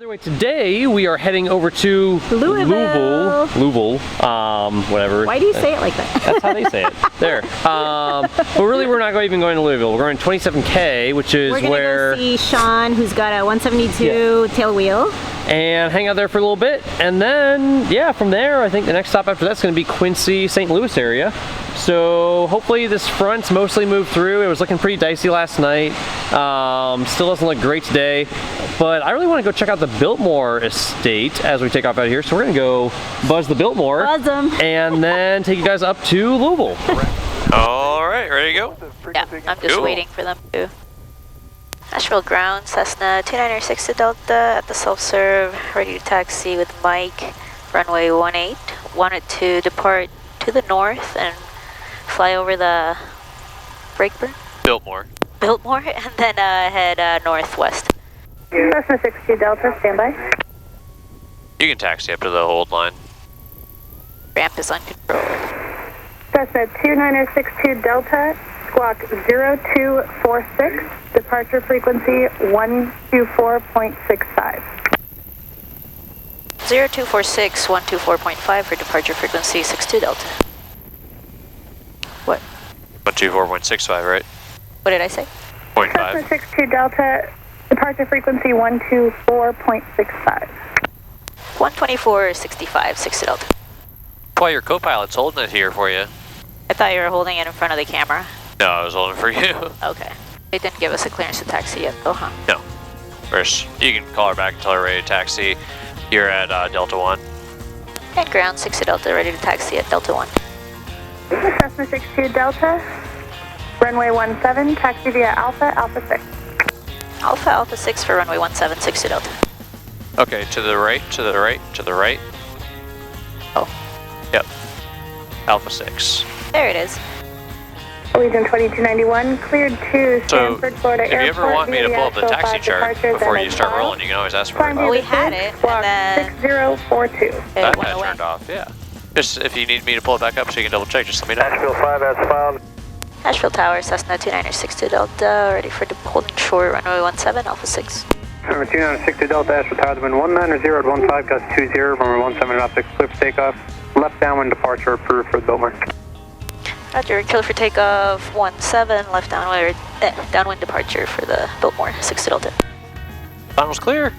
Today we are heading over to Louisville, whatever. Why do you say it like that? That's how they say it. There. But really, we're not even going to Louisville. We're going 27K, which is where go see Sean, who's got a 172 tail wheel, and hang out there for a little bit, and then from there, I think the next stop after that's going to be Quincy, St. Louis area. So hopefully this front's mostly moved through. It was looking pretty dicey last night. Still doesn't look great today, but I really want to go check out the Biltmore Estate as we take off out of here. So we're gonna go buzz the Biltmore, and then take you guys up to Louisville. All right, ready to go? Yeah, I'm just waiting for them to. Asheville ground, Cessna 296 Delta at the self-serve, ready to taxi with Mike, runway 18. Wanted to depart to the north and fly over the Brakeburn? Biltmore, and then head northwest. Cessna 62 Delta, standby. you can taxi up to the hold line. Ramp is uncontrolled. Cessna 2962 Delta, squawk 0246, departure frequency 124.65. 0246, 124.5 for departure frequency 62 Delta. What? 124.65, right? What did I say? 0.5. Cessna 62 Delta, departure frequency 124.65. 124.65, 60 Delta. Why your co-pilot's holding it here for you? I thought you were holding it in front of the camera. No, I was holding it for you. Okay. They didn't give us a clearance to taxi yet, though, huh? No. First, you can call her back until we're ready to taxi. You're at Delta 1. And ground 60 Delta, ready to taxi at Delta 1. Cessna 62 Delta, runway 17, taxi via Alpha 6. Alpha 6 for runway 17, 60 Delta. Okay, to the right, to the right, to the right. Oh. Yep. Alpha 6. There it is. Allegiant 2291, cleared to Stanford, Florida if you Airport. ever want me to pull up the taxi chart before you start rolling, you can always ask for it. Well, we had it, and then 6042. That got turned off, yeah. Just if you need me to pull it back up so you can double check, just let me know. Asheville 5, that's found. Asheville Tower, Cessna 2962 Delta, ready for holding short, runway 17, Alpha 6. Number 2962 Delta, Asheville Tower, wind 190 at 15, gust 20, runway 17, Alpha 6, clear for takeoff. Left downwind departure approved for the Biltmore. Roger, clear for takeoff, 17, left downwind departure for the Biltmore, 60 Delta. Final's clear.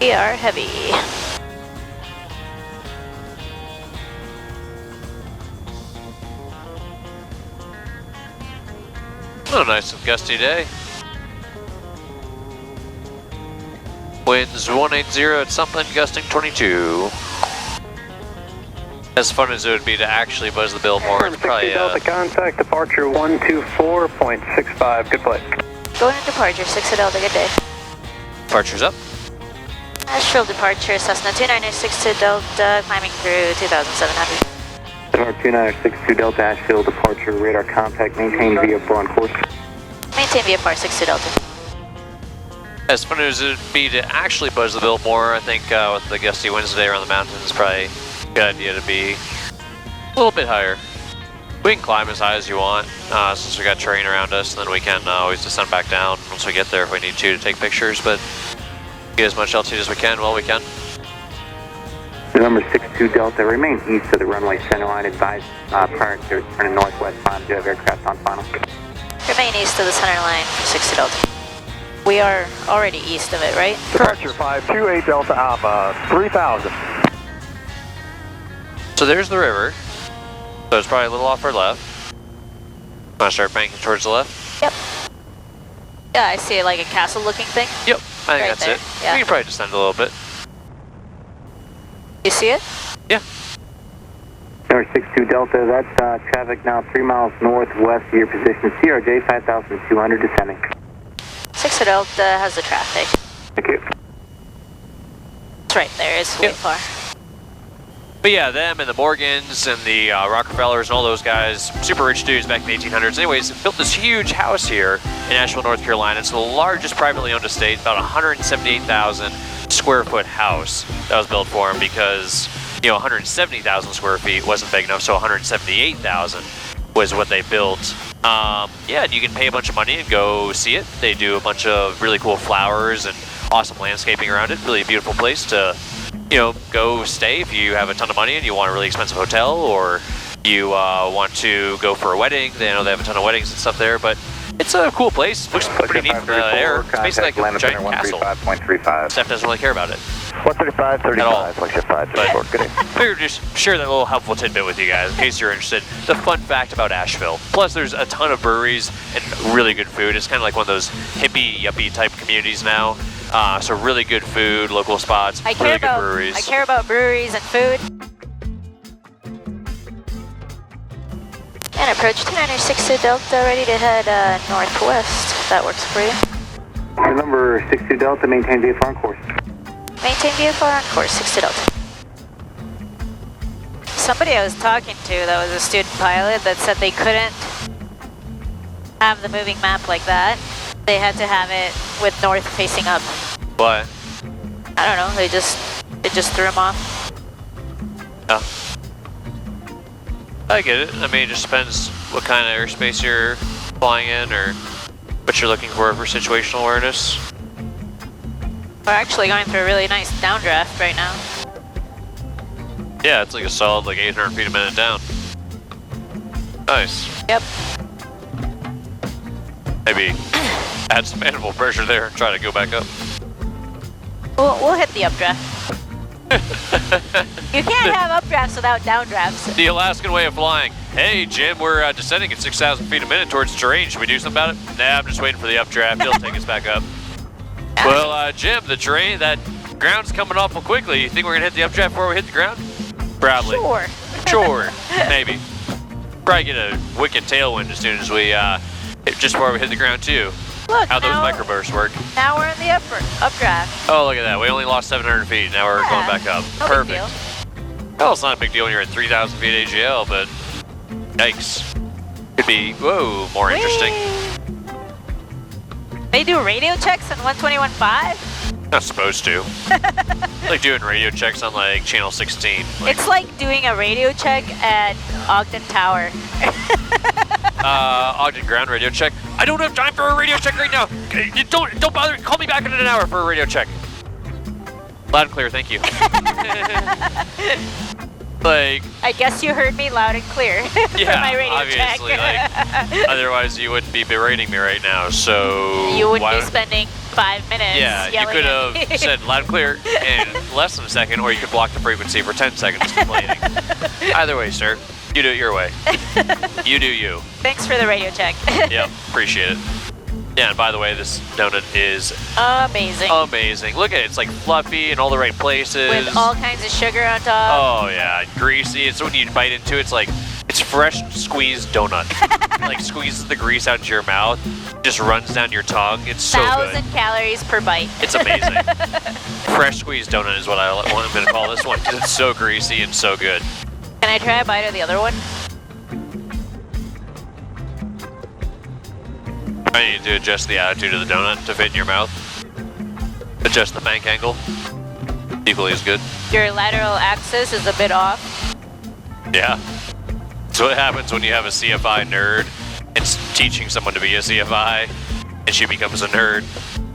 We are heavy. Oh, nice and gusty day. Winds 180 at something, gusting 22. As fun as it would be to actually buzz the Biltmore, it's probably Delta contact departure 124.65. Good play. Going to departure, 60 Delta, good day. Departure's up. Asheville departure, Cessna 2962 Delta, climbing through 2700. Number 2962 Delta, Asheville departure, radar contact, maintain VFR on course. Maintain VFR 60 Delta. As fun as it would be to actually buzz the Biltmore, I think with the gusty winds today around the mountains, it's probably a good idea to be a little bit higher. We can climb as high as you want, since we got terrain around us, and then we can always descend back down once we get there if we need to take pictures, but get as much altitude as we can while we can. Number 62 Delta, remain east of the runway center line, advise prior to turning northwest, final, do you have aircraft on final? Remain east of the center line for 60 Delta. We are already east of it, right? Departure 528 Delta Alpha, 3000. So there's the river, so it's probably a little off our left. Want to start banking towards the left? Yep. Yeah, I see it like a castle looking thing. Yep, I think Right that's there, it. yeah. We can probably descend a little bit. You see it? Yeah. Number 62 Delta, that's traffic now 3 miles northwest of your position, CRJ 5200 descending. 60 Delta has the traffic. Thank you. It's right there. It's way far. But yeah, them and the Morgans and the Rockefellers and all those guys, super rich dudes back in the 1800s. Anyways, built this huge house here in Asheville, North Carolina. It's the largest privately owned estate, about 178,000 square foot house that was built for them because, 170,000 square feet wasn't big enough, so 178,000 was what they built. Yeah, you can pay a bunch of money and go see it. They do a bunch of really cool flowers and awesome landscaping around it. Really beautiful place to go stay if you have a ton of money and you want a really expensive hotel, or you want to go for a wedding. They know they have a ton of weddings and stuff there, but it's a cool place. Looks pretty neat from the air. It's basically like a giant castle. Steph doesn't really care about it. 135.35, like 534. Good day. I figured just share that little helpful tidbit with you guys in case you're interested. The fun fact about Asheville. Plus, there's a ton of breweries and really good food. It's kind of like one of those hippie, yuppie type communities now. So really good food, local spots, really good breweries. I care about breweries and food. And approach 2962 Delta, ready to head northwest, if that works for you. Number 62 Delta, maintain VFR on course. Maintain VFR on course, 62 Delta. Somebody I was talking to that was a student pilot that said they couldn't have the moving map like that. They had to have it with north facing up. What? I don't know, they just threw them off. Oh. I get it. I mean, it just depends what kind of airspace you're flying in or what you're looking for situational awareness. We're actually going through a really nice downdraft right now. Yeah, it's like a solid 800 feet a minute down. Nice. Yep. Maybe add some animal pressure there and try to go back up. We'll hit the updraft. You can't have updrafts without downdrafts. The Alaskan way of flying. Hey, Jim, we're descending at 6,000 feet a minute towards terrain. Should we do something about it? Nah, I'm just waiting for the updraft. It'll take us back up. Well, Jim, the terrain, that ground's coming awful quickly. You think we're going to hit the updraft before we hit the ground? Probably. Sure. Sure, maybe. Probably get a wicked tailwind as soon as we, just before we hit the ground, too. Look, How those microbursts work. Now we're in the updraft. Oh, look at that. We only lost 700 feet. Now we're going back up. No Perfect. big deal. Well, it's not a big deal when you're at 3,000 feet AGL, but yikes. Could be, whoa, more interesting. They do radio checks on 121.5? Not supposed to. Like doing radio checks on channel 16. It's like doing a radio check at Ogden Tower. Ogden ground radio check. I don't have time for a radio check right now. Don't bother. Call me back in an hour for a radio check. Loud and clear, thank you. I guess you heard me loud and clear Yeah, for my radio obviously. check. Otherwise, you wouldn't be berating me right now. So You wouldn't be spending 5 minutes. Yeah, you yelling could at me. have said loud and clear in less than a second, or you could block the frequency for 10 seconds complaining. Either way, sir, you do it your way. You do you. Thanks for the radio check. Yep, appreciate it. Yeah, and by the way, this donut is amazing. amazing. Look at it, it's fluffy in all the right places. With all kinds of sugar on top. Oh yeah, greasy. It's when you bite into it, it's fresh squeezed donut. Squeezes the grease out into your mouth, just runs down your tongue. It's so good. 1,000 calories per bite. It's amazing. Fresh squeezed donut is what I'm going to call this one because it's so greasy and so good. Can I try a bite of the other one? I need to adjust the attitude of the donut to fit in your mouth. Adjust the bank angle. Equally as good. Your lateral axis is a bit off. Yeah. That's what happens when you have a CFI nerd and teaching someone to be a CFI, and she becomes a nerd,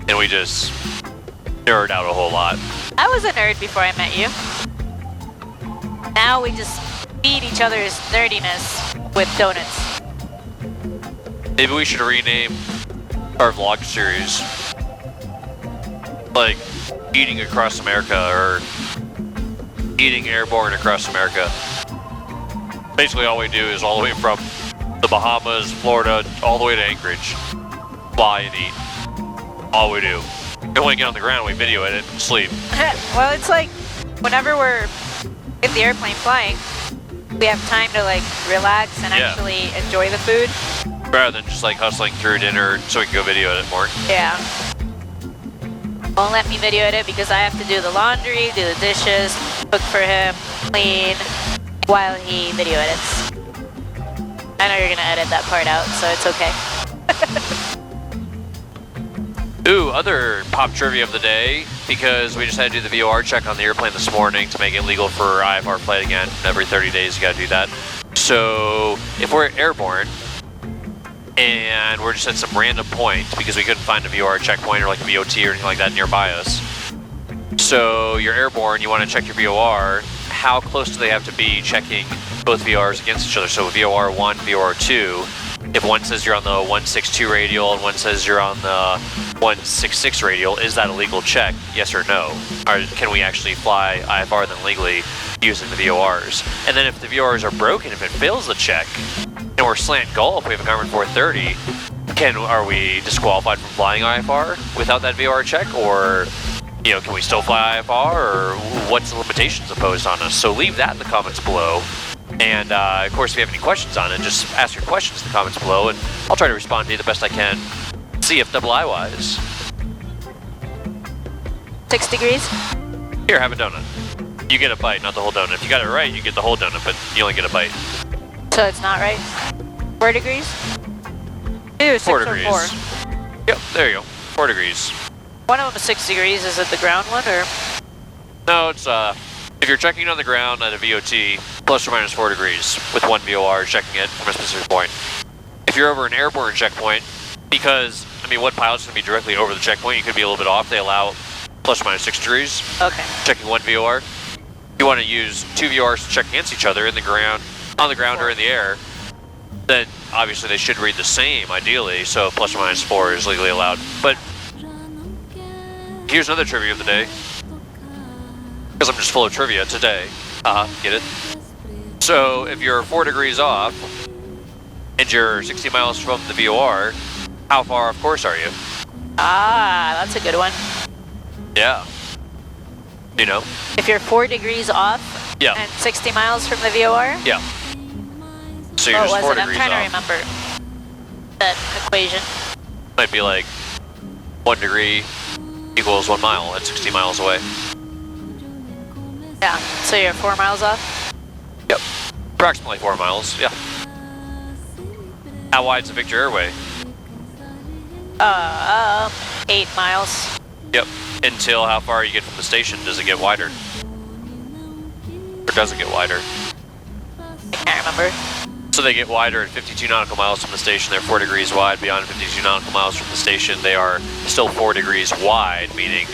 and we just nerd out a whole lot. I was a nerd before I met you. Now we just feed each other's nerdiness with donuts. Maybe we should rename our vlog series Eating Across America or Eating Airborne Across America. Basically all we do is all the way from the Bahamas, Florida, all the way to Anchorage. Fly and eat. All we do. And when we get on the ground, we video edit and sleep. Well, it's whenever we're in the airplane flying, we have time to relax and actually enjoy the food. Rather than just hustling through dinner so we can go video edit more. Yeah. Won't let me video edit because I have to do the laundry, do the dishes, cook for him, clean, while he video edits. I know you're gonna edit that part out, so it's okay. Ooh, other pop trivia of the day, because we just had to do the VOR check on the airplane this morning to make it legal for IFR flight again. Every 30 days you gotta do that. So if we're airborne and we're just at some random point because we couldn't find a VOR checkpoint or like a VOT or anything like that nearby us. So you're airborne, you want to check your VOR, how close do they have to be checking both VORs against each other? So VOR 1, VOR 2, if one says you're on the 162 radial and one says you're on the 166 radial, is that a legal check? Yes or no? Or can we actually fly IFR then legally using the VORs? And then if the VORs are broken, if it fails the check, and we're slant Gulf, we have a Garmin 430, are we disqualified from flying IFR without that VOR check? Or, you know, can we still fly IFR? Or what's the limitations imposed on us? So leave that in the comments below. And of course, if you have any questions on it, just ask your questions in the comments below, and I'll try to respond to you the best I can. CFII wise. 6 degrees? Here, have a donut. You get a bite, not the whole donut. If you got it right, you get the whole donut, but you only get a bite. So it's not right? 4 degrees? Ew, 6 4 or degrees. 4. Yep, there you go. 4 degrees. One of them is 6 degrees. Is it the ground one or? No, it's if you're checking on the ground at a VOT, plus or minus 4 degrees with one VOR checking it from a specific point. If you're over an airborne checkpoint, because I mean, one pilot's gonna be directly over the checkpoint, you could be a little bit off. They allow plus or minus 6 degrees. Okay. Checking one VOR. You want to use 2 VORs to check against each other in the ground, on the ground or in the air. Then obviously they should read the same, ideally. So plus or minus 4 is legally allowed. But here's another trivia of the day, because I'm just full of trivia today. Get it? So if you're 4 degrees off and you're 60 miles from the VOR, how far off course are you? Ah, that's a good one. Yeah. You know? If you're 4 degrees off Yeah. and 60 miles from the VOR? Yeah. So you're What just was 4 it? I'm degrees trying off. to remember that equation. Might be like 1 degree equals 1 mile. That's 60 miles away. Yeah, so you're 4 miles off? Yep. Approximately 4 miles, yeah. How wide's the Victor Airway? 8 miles. Yep. Until how far you get from the station, does it get wider? Or does it get wider? I can't remember. So they get wider at 52 nautical miles from the station. They're 4 degrees wide. Beyond 52 nautical miles from the station, they are still 4 degrees wide, meaning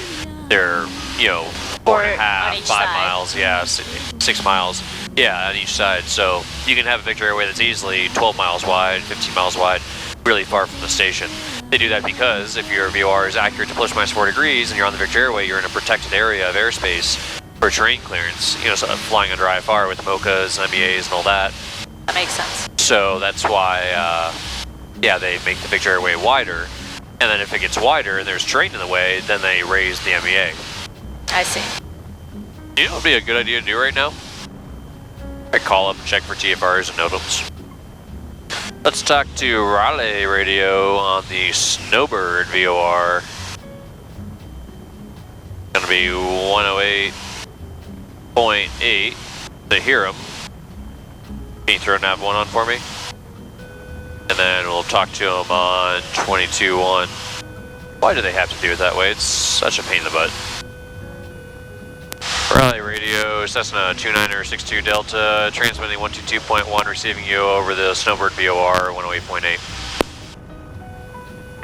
they're, you know, 4 and a half, 5 side. miles, yeah, 6 miles, yeah, on each side. So you can have a Victor Airway that's easily 12 miles wide, 15 miles wide, really far from the station. They do that because if your VOR is accurate to plus or minus 4 degrees and you're on the Victor Airway, you're in a protected area of airspace for terrain clearance, you know, so flying under IFR with MOCAs and MEAs and all that. That makes sense. So that's why, yeah, they make the Victor Airway wider. And then if it gets wider and there's terrain in the way, then they raise the MEA. I see. You know what would be a good idea to do right now? I call up, check for TFRs and NOTAMs. Let's talk to Raleigh radio on the Snowbird VOR. Gonna be 108.8. They hear him. Can you throw nav 1 on for me? And then we'll talk to him on 22.1. Why do they have to do it that way? It's such a pain in the butt. Raleigh radio, Cessna 29er62 Delta, transmitting 122.1, receiving you over the Snowbird VOR 108.8.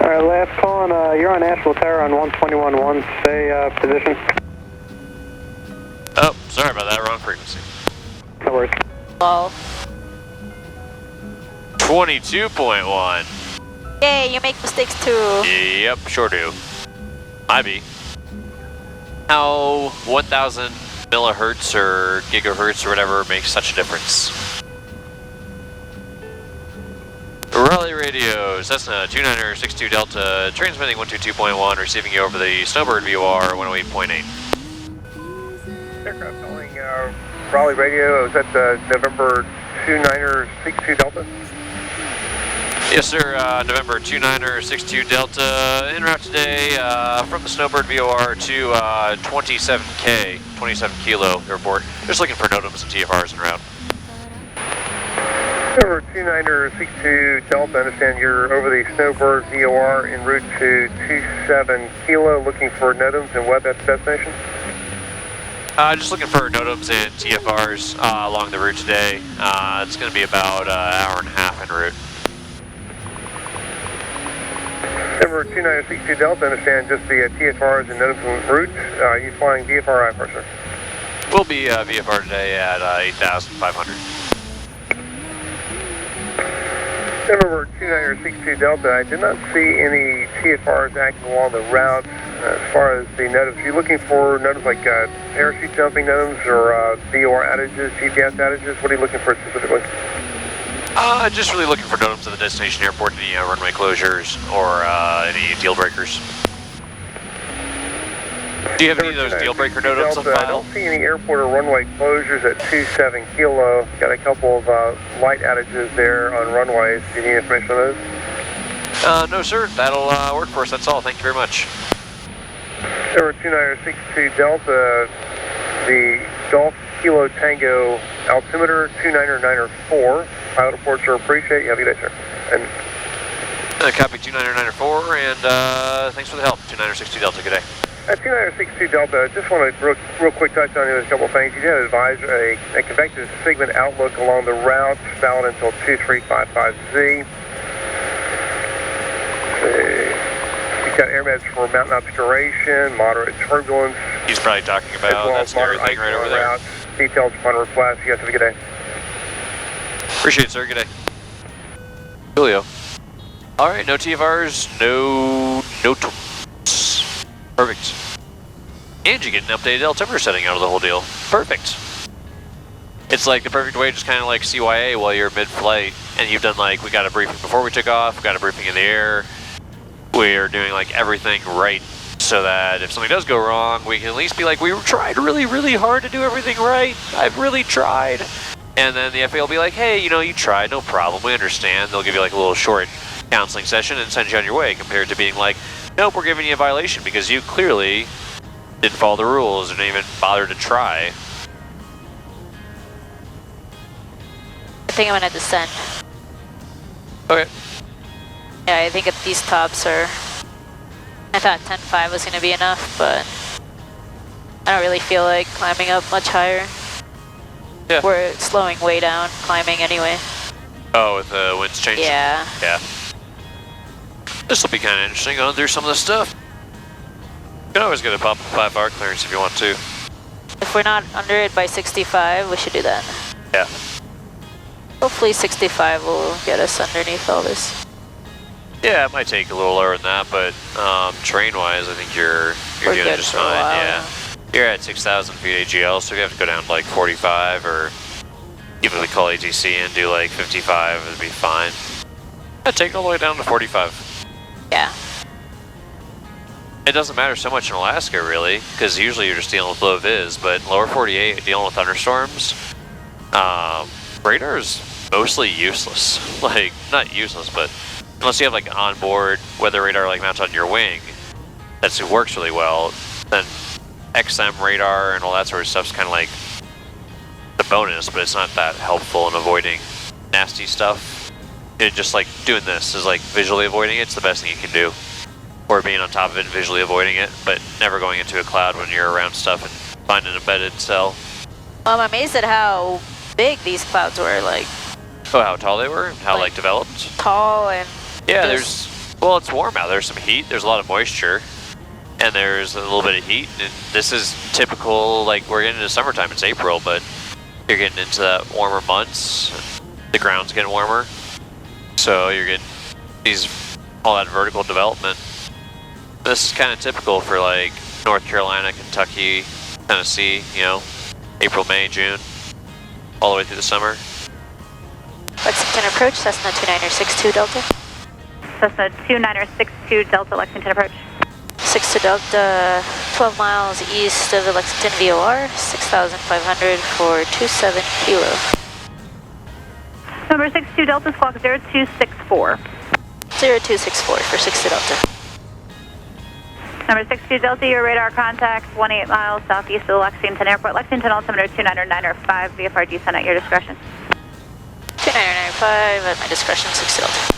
Alright, last call, and you're on Asheville Tower on 121.1. Stay position. Oh, sorry about that, wrong frequency. No worries. Lol. 22.1. Yay, you make mistakes too. Yep, sure do. I be. How 1,000 millihertz or gigahertz or whatever makes such a difference? Raleigh radio, Cessna 29er62 Delta, transmitting 122.1, receiving you over the Snowbird VOR 108.8. Aircraft calling Raleigh radio, is that November 29er62 Delta? Yes, sir. November 2962 Delta, en route today from the Snowbird VOR to 27K, 27 Kilo Airport. Just looking for NOTAMs and TFRs en route. Over 2962 Delta, I understand you're over the Snowbird VOR en route to 27 Kilo, looking for NOTAMs and what at the destination? Just looking for NOTAMs and TFRs along the route today. It's going to be about an hour and a half en route. Over 2962 Delta, I understand just the TFRs and NOTAMs en route. Are you flying VFR IFR, sir? We'll be VFR today at 8,500. Over 2962 Delta, I did not see any TFRs active along the route. As far as the NOTAMs, are you looking for NOTAMs like parachute jumping NOTAMs or VOR outages, GPS outages? What are you looking for specifically? Just really looking for NOTAMs at the destination airport, any runway closures or any deal breakers. Do you have any of those deal breaker NOTAMs on I file? don't see any airport or runway closures at 27 Kilo. Got a couple of light outages there on runways. Do you need information on those? No, sir. That'll work for us. That's all. Thank you very much. Over 2962 Delta, the Golf Kilo Tango altimeter 29904. Pilot reports are appreciated. You have a good day, sir. And Copy 29904, and thanks for the help. 2962 Delta, good day. at 2962 Delta, just want to real quick touch on a couple of things. You did advise a convective segment outlook along the route valid until 2355Z. You've got air meds for mountain obscuration, moderate turbulence. He's probably talking about that scary thing right over there. Routes. Details upon request. You guys have a good day. Appreciate it, sir. Good day. Julio. All right, no TFRs, no NOTAMs. Perfect. And you get an updated altimeter setting out of the whole deal. Perfect. It's like the perfect way, just kind of like CYA while you're mid-flight, and you've done like, we got a briefing before we took off, we got a briefing in the air. We're doing like everything right so that if something does go wrong, we can at least be like, we tried really, really hard to do everything right. I've really tried. And then the FAA will be like, hey, you know, you tried, no problem, we understand. They'll give you like a little short counseling session and send you on your way, compared to being like, nope, we're giving you a violation because you clearly didn't follow the rules or didn't even bother to try. I think I'm gonna descend. Okay. Yeah, I think at these tops are... I thought 10.5 was gonna be enough, but I don't really feel like climbing up much higher. Yeah. We're slowing way down, climbing anyway. Oh, with the winds changing? Yeah. Yeah. This will be kind of interesting, going through some of this stuff. You can always get a pop 5-hour clearance if you want to. If we're not under it by 65, we should do that. Yeah. Hopefully 65 will get us underneath all this. Yeah, it might take a little lower than that, but terrain-wise, I think you're doing good just for a fine. while, Yeah. You're at 6,000 feet AGL, so you have to go down to like 45, or even we call ATC and do like 55, it'd be fine. Yeah, take it all the way down to 45. Yeah. It doesn't matter so much in Alaska, really, because usually you're just dealing with low vis, but in lower 48, dealing with thunderstorms, radar is mostly useless. Like, not useless, but unless you have like onboard weather radar like mounted on your wing, that works really well, then XM radar and all that sort of stuff's kind of like the bonus, but it's not that helpful in avoiding nasty stuff. It just like doing this is like visually avoiding it. It's the best thing you can do. Or being on top of it and visually avoiding it, but never going into a cloud when you're around stuff and find an embedded cell. I'm amazed at how big these clouds were, like... Oh, how tall they were and how like developed? Tall and... Yeah, well, it's warm out. There's some heat, there's a lot of moisture, and there's a little bit of heat, and this is typical, like we're getting into summertime, it's April, but you're getting into that warmer months, the ground's getting warmer, so you're getting all that vertical development. This is kind of typical for like North Carolina, Kentucky, Tennessee, you know, April, May, June, all the way through the summer. Lexington approach, Cessna 2962 Delta. Cessna 2962 Delta, Lexington approach. 62 Delta, 12 miles east of the Lexington VOR, 6,500 for 27 Kilo. Number 62 Delta, squawk 0264. 0264 for 60 Delta. Number 62 Delta, your radar contact 18 miles southeast of Lexington Airport. Lexington altimeter 2995, VFR descent at your discretion. 2995 at my discretion, 60 Delta.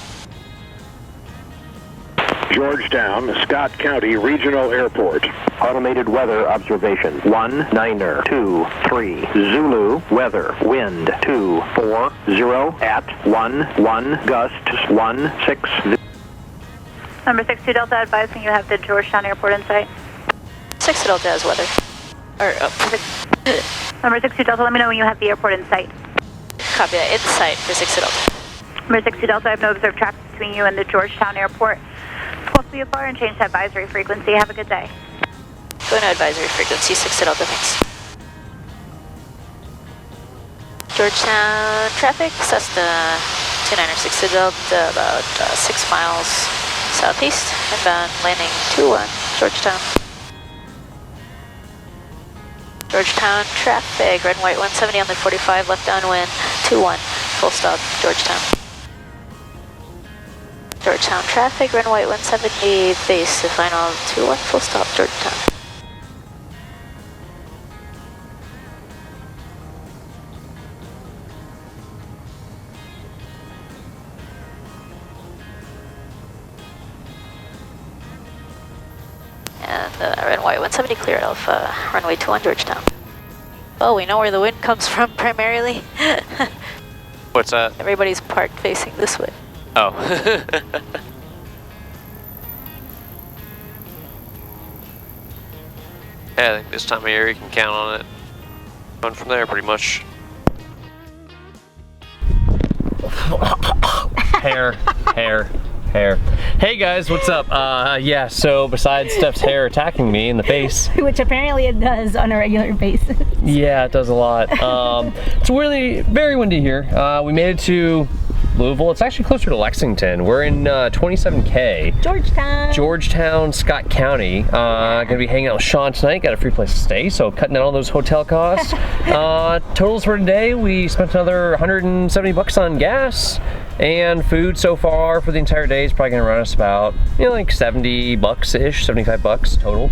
Georgetown, Scott County Regional Airport. Automated weather observation. 1923. Zulu weather. Wind 240 at 11 gusts 16. Number 62 Delta, advising you have the Georgetown Airport in sight. 60 Delta has weather. Number 62 Delta, let me know when you have the airport in sight. Copy that, in sight for 60 Delta. Number 62 Delta, I have no observed traffic between you and the Georgetown Airport. Pulse VFR and change to advisory frequency. Have a good day. Going to advisory frequency, 60 Delta, thanks. Georgetown traffic, Cessna 2960 Delta, about 6 miles southeast, inbound, landing 21, Georgetown. Georgetown traffic, red and white 170 on the 45, left downwind, 21, full stop, Georgetown. Georgetown traffic, red and white 170, base to final 21, full stop, Georgetown. And red and white 170 clear Alpha, runway 21 Georgetown. Oh, we know where the wind comes from primarily. What's that? Everybody's parked facing this way. Oh. Yeah, I think this time of year you can count on it. Going from there pretty much. Hair. Hey guys, what's up? Yeah, so besides Steph's hair attacking me in the face. Which apparently it does on a regular basis. Yeah, it does a lot. It's really very windy here. We made it to Louisville. It's actually closer to Lexington. We're in 27K. Georgetown, Scott County. Gonna be hanging out with Sean tonight. Got a free place to stay, so cutting out all those hotel costs. Totals for today, we spent another 170 bucks on gas and food so far for the entire day is probably gonna run us about, like 70 bucks-ish, 75 bucks total.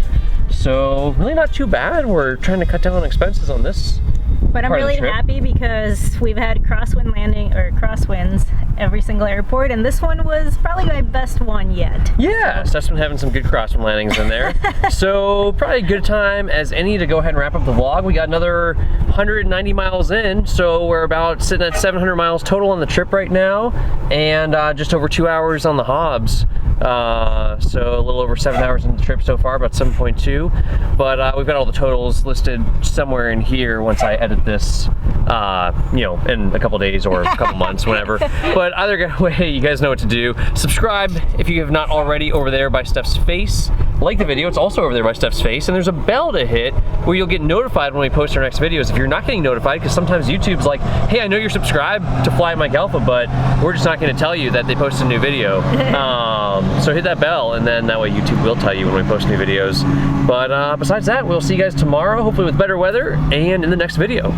So really not too bad. We're trying to cut down on expenses on this. But I'm really happy because we've had crosswinds every single airport, and this one was probably my best one yet. Yeah, Steph's been having some good crosswind landings in there. So probably a good time as any to go ahead and wrap up the vlog. We got another 190 miles in, so we're about sitting at 700 miles total on the trip right now, and just over 2 hours on the Hobbs. So a little over 7 hours in the trip so far, about 7.2. But we've got all the totals listed somewhere in here once I edit this, in a couple days or a couple months, whenever. But either way, you guys know what to do. Subscribe if you have not already over there by Steph's face. Like the video, it's also over there by Steph's face. And there's a bell to hit where you'll get notified when we post our next videos. If you're not getting notified, because sometimes YouTube's like, hey, I know you're subscribed to Fly Mike Alpha, but we're just not going to tell you that they posted a new video. So hit that bell, and then that way YouTube will tell you when we post new videos. But besides that, we'll see you guys tomorrow, hopefully with better weather, and in the next video.